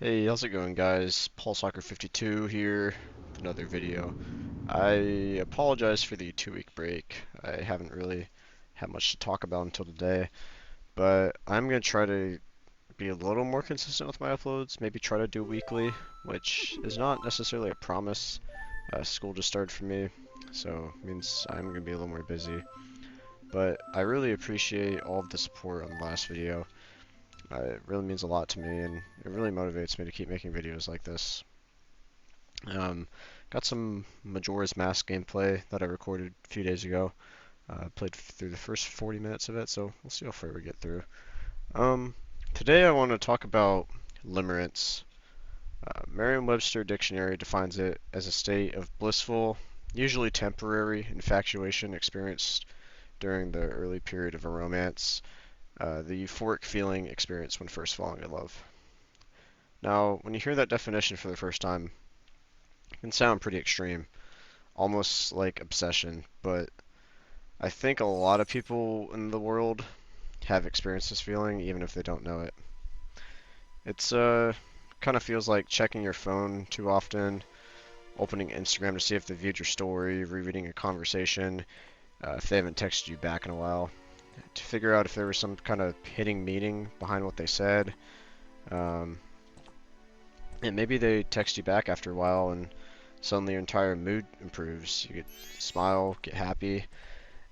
Hey, how's it going, guys? Paul Soccer 52 here with another video. I apologize for the 2 week break. I haven't really had much to talk about until today, but I'm gonna try to be a little more consistent with my uploads, maybe try to do weekly, which is not necessarily a promise. School just started for me, so it means I'm gonna be a little more busy. But I really appreciate all of the support on the last video. It really means a lot to me, and it really motivates me to keep making videos like this. Um, got some Majora's Mask gameplay that I recorded a few days ago. Played through the first 40 minutes of it, so we'll see how far we get through. Um, Today I want to talk about limerence. Merriam-Webster Dictionary defines it as a state of blissful, usually temporary, infatuation experienced during the early period of a romance, the euphoric feeling experienced when first falling in love. Now, when you hear that definition for the first time, it can sound pretty extreme, almost like obsession, but I think a lot of people in the world have experienced this feeling even if they don't know it. It's kind of feels like checking your phone too often, opening Instagram to see if they viewed your story, rereading a conversation, if they haven't texted you back in a while, to figure out if there was some kind of hidden meaning behind what they said. Um, and maybe they text you back after a while and suddenly your entire mood improves. You get smile, get happy,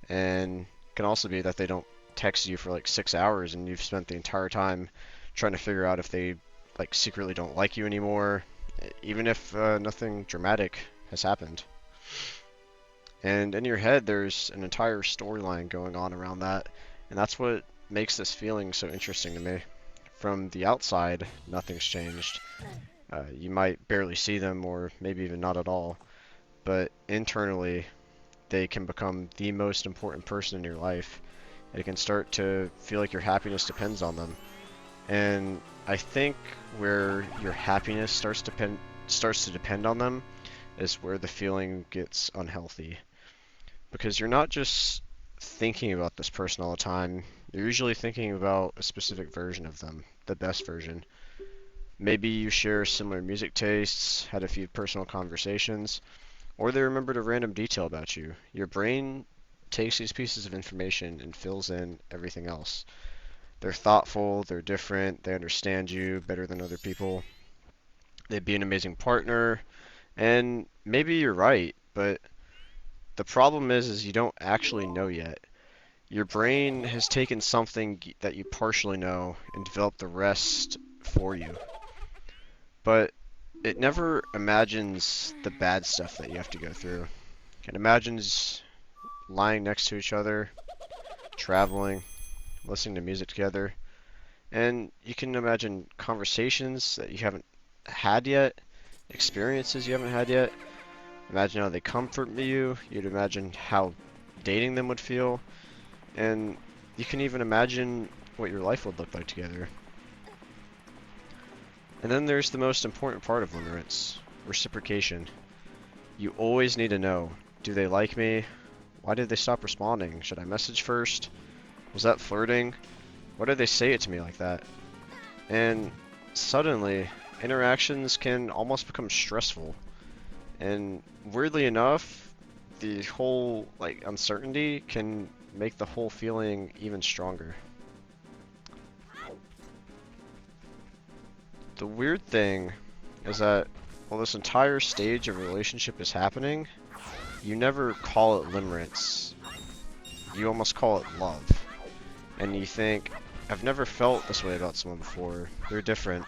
and it can also be that they don't text you for like 6 hours and you've spent the entire time trying to figure out if they like secretly don't like you anymore, even if nothing dramatic has happened. And in your head, there's an entire storyline going on around that, and that's what makes this feeling so interesting to me. From the outside, nothing's changed. You might barely see them, or maybe even not at all, but internally, they can become the most important person in your life. It can start to feel like your happiness depends on them. And I think where your happiness starts to depend on them is where the feeling gets unhealthy. Because you're not just thinking about this person all the time, you're usually thinking about a specific version of them, the best version. Maybe you share similar music tastes, had a few personal conversations, or they remembered a random detail about you. Your brain takes these pieces of information and fills in everything else. They're thoughtful, they're different, they understand you better than other people. They'd be an amazing partner, and maybe you're right, but the problem is you don't actually know yet. Your brain has taken something that you partially know and developed the rest for you. But it never imagines the bad stuff that you have to go through. It imagines lying next to each other, traveling, listening to music together, and you can imagine conversations that you haven't had yet, experiences you haven't had yet. Imagine how they comfort you. You'd imagine how dating them would feel, and you can even imagine what your life would look like together. And then there's the most important part of limerence, reciprocation. You always need to know, do they like me? Why did they stop responding? Should I message first? Was that flirting? Why did they say it to me like that? And suddenly, interactions can almost become stressful. And weirdly enough, the whole like uncertainty can make the whole feeling even stronger. The weird thing is that while this entire stage of a relationship is happening, you never call it limerence. You almost call it love. And you think, I've never felt this way about someone before. They're different.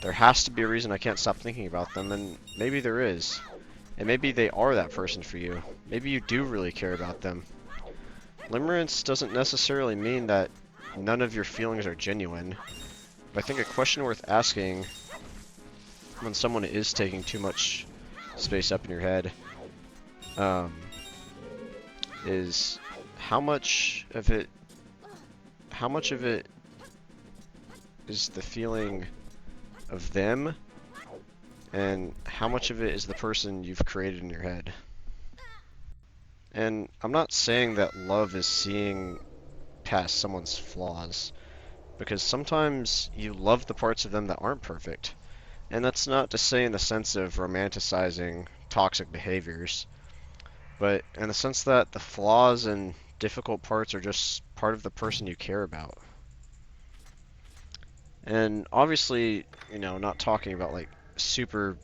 There has to be a reason I can't stop thinking about them, and maybe there is. And maybe they are that person for you. Maybe you do really care about them. Limerence doesn't necessarily mean that none of your feelings are genuine. But I think a question worth asking when someone is taking too much space up in your head um, is how much of it is the feeling of them and how much of it is the person you've created in your head. And I'm not saying that love is seeing past someone's flaws, because sometimes you love the parts of them that aren't perfect. And that's not to say in the sense of romanticizing toxic behaviors, but in the sense that the flaws and difficult parts are just part of the person you care about. And obviously, not talking about like super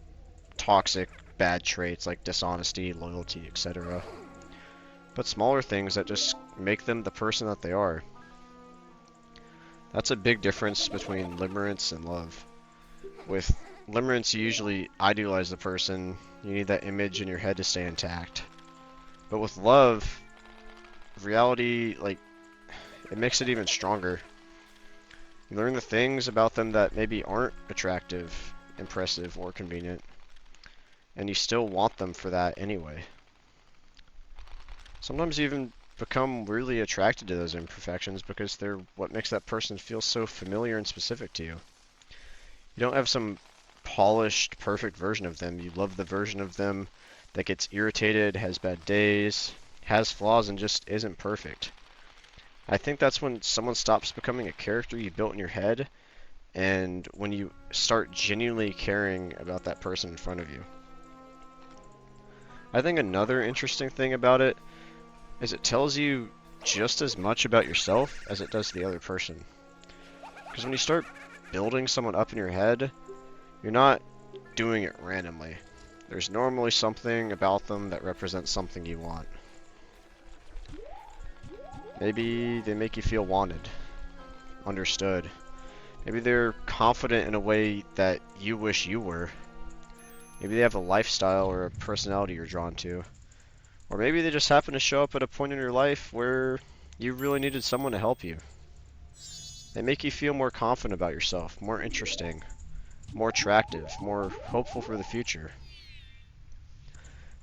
toxic bad traits like dishonesty, loyalty, etc. But smaller things that just make them the person that they are. That's a big difference between limerence and love. With limerence, you usually idealize the person, you need that image in your head to stay intact. But with love, reality, like, it makes it even stronger. You learn the things about them that maybe aren't attractive, impressive, or convenient, and you still want them for that anyway. Sometimes you even become really attracted to those imperfections because they're what makes that person feel so familiar and specific to you. You don't have some polished, perfect version of them. You love the version of them that gets irritated, has bad days, has flaws, and just isn't perfect. I think that's when someone stops becoming a character you built in your head and when you start genuinely caring about that person in front of you. I think another interesting thing about it is it tells you just as much about yourself as it does the other person. Because when you start building someone up in your head, you're not doing it randomly. There's normally something about them that represents something you want. Maybe they make you feel wanted, understood. Maybe they're confident in a way that you wish you were. Maybe they have a lifestyle or a personality you're drawn to. Or maybe they just happen to show up at a point in your life where you really needed someone to help you. They make you feel more confident about yourself, more interesting, more attractive, more hopeful for the future.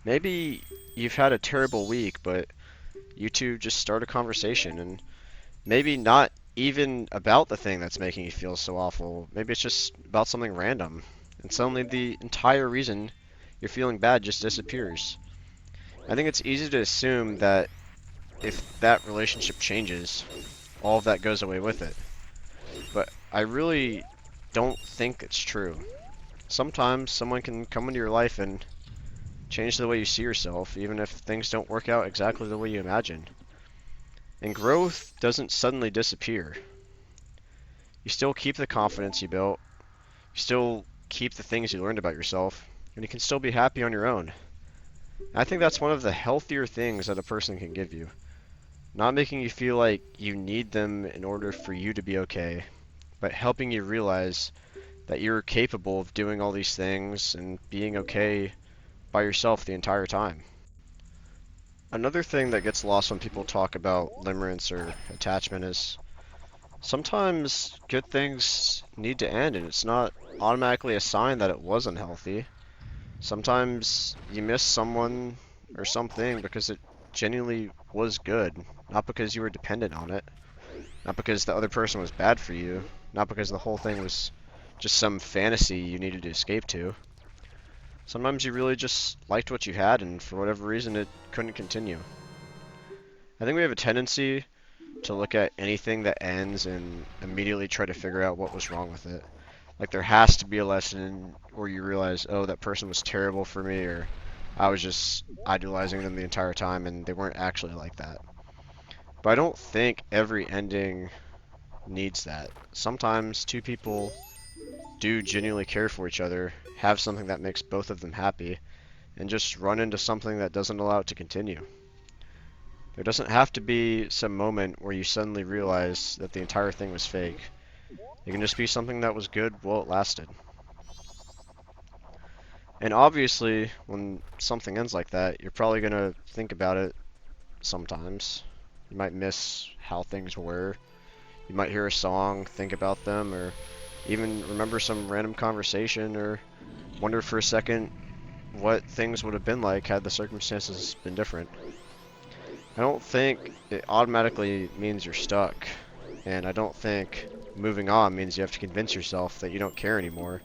Maybe you've had a terrible week, but you two just start a conversation, and maybe not even about the thing that's making you feel so awful. Maybe it's just about something random, and suddenly the entire reason you're feeling bad just disappears. I think it's easy to assume that if that relationship changes, all of that goes away with it. But I really don't think it's true. Sometimes someone can come into your life and change the way you see yourself, even if things don't work out exactly the way you imagined. And growth doesn't suddenly disappear. You still keep the confidence you built, you still keep the things you learned about yourself, and you can still be happy on your own. I think that's one of the healthier things that a person can give you. Not making you feel like you need them in order for you to be okay, but helping you realize that you're capable of doing all these things and being okay by yourself the entire time. Another thing that gets lost when people talk about limerence or attachment is sometimes good things need to end and it's not automatically a sign that it was unhealthy. Sometimes you miss someone or something because it genuinely was good, not because you were dependent on it, not because the other person was bad for you, not because the whole thing was just some fantasy you needed to escape to. Sometimes you really just liked what you had and for whatever reason it couldn't continue. I think we have a tendency to look at anything that ends and immediately try to figure out what was wrong with it. Like there has to be a lesson where you realize, oh, that person was terrible for me, or I was just idolizing them the entire time and they weren't actually like that. But I don't think every ending needs that. Sometimes two people do genuinely care for each other, have something that makes both of them happy, and just run into something that doesn't allow it to continue. There doesn't have to be some moment where you suddenly realize that the entire thing was fake. It can just be something that was good while it lasted. And obviously, when something ends like that, you're probably going to think about it sometimes. You might miss how things were. You might hear a song, think about them, or even remember some random conversation, or wonder for a second what things would have been like had the circumstances been different. I don't think it automatically means you're stuck, and I don't think moving on means you have to convince yourself that you don't care anymore.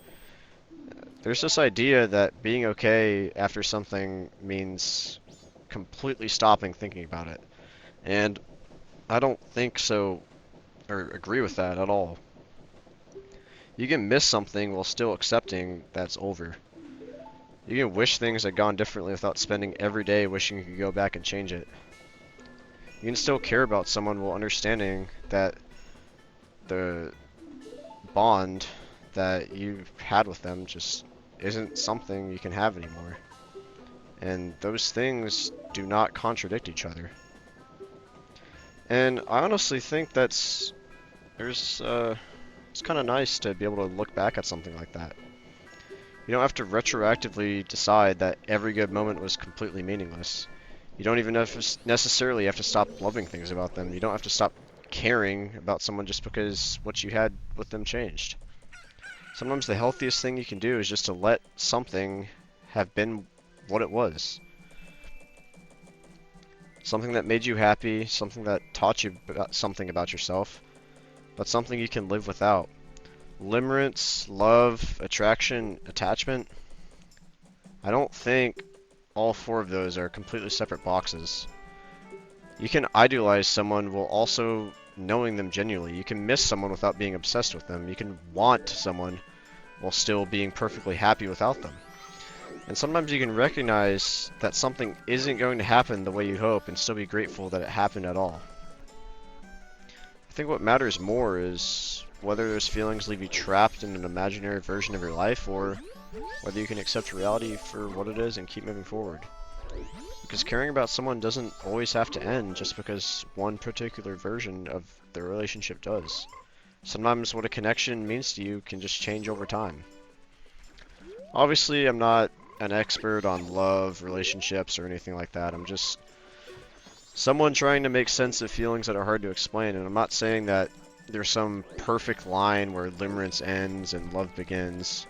There's this idea that being okay after something means completely stopping thinking about it, and I don't think so or agree with that at all. You can miss something while still accepting that's over. You can wish things had gone differently without spending every day wishing you could go back and change it. You can still care about someone while understanding that the bond that you've had with them just isn't something you can have anymore. And those things do not contradict each other. And I honestly think it's kind of nice to be able to look back at something like that. You don't have to retroactively decide that every good moment was completely meaningless. You don't even necessarily have to stop loving things about them. You don't have to stop caring about someone just because what you had with them changed. Sometimes the healthiest thing you can do is just to let something have been what it was. Something that made you happy, something that taught you something about yourself, but something you can live without. Limerence, love, attraction, attachment. I don't think all four of those are completely separate boxes. You can idealize someone while also knowing them genuinely. You can miss someone without being obsessed with them. You can want someone while still being perfectly happy without them. And sometimes you can recognize that something isn't going to happen the way you hope and still be grateful that it happened at all. I think what matters more is whether those feelings leave you trapped in an imaginary version of your life or whether you can accept reality for what it is and keep moving forward. Because caring about someone doesn't always have to end just because one particular version of the relationship does. Sometimes what a connection means to you can just change over time. Obviously, I'm not an expert on love, relationships, or anything like that. I'm just someone trying to make sense of feelings that are hard to explain, and I'm not saying that there's some perfect line where limerence ends and love begins,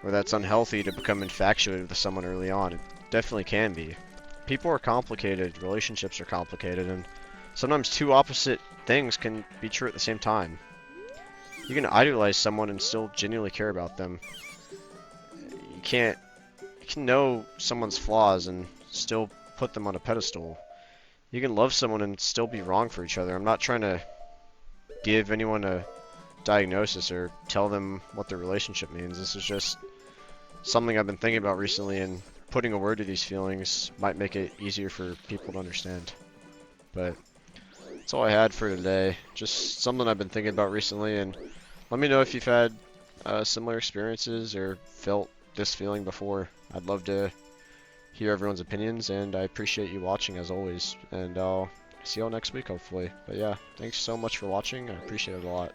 or that's unhealthy to become infatuated with someone early on. It definitely can be. People are complicated, relationships are complicated, and sometimes two opposite things can be true at the same time. You can idolize someone and still genuinely care about them. You can know someone's flaws and still put them on a pedestal. You can love someone and still be wrong for each other. I'm not trying to give anyone a diagnosis or tell them what their relationship means. This is just something I've been thinking about recently, and putting a word to these feelings might make it easier for people to understand. But that's all I had for today. Just something I've been thinking about recently, and let me know if you've had similar experiences or felt this feeling before. I'd love to hear everyone's opinions, and I appreciate you watching as always. And I'll see y'all next week, hopefully. But yeah, thanks so much for watching. I appreciate it a lot.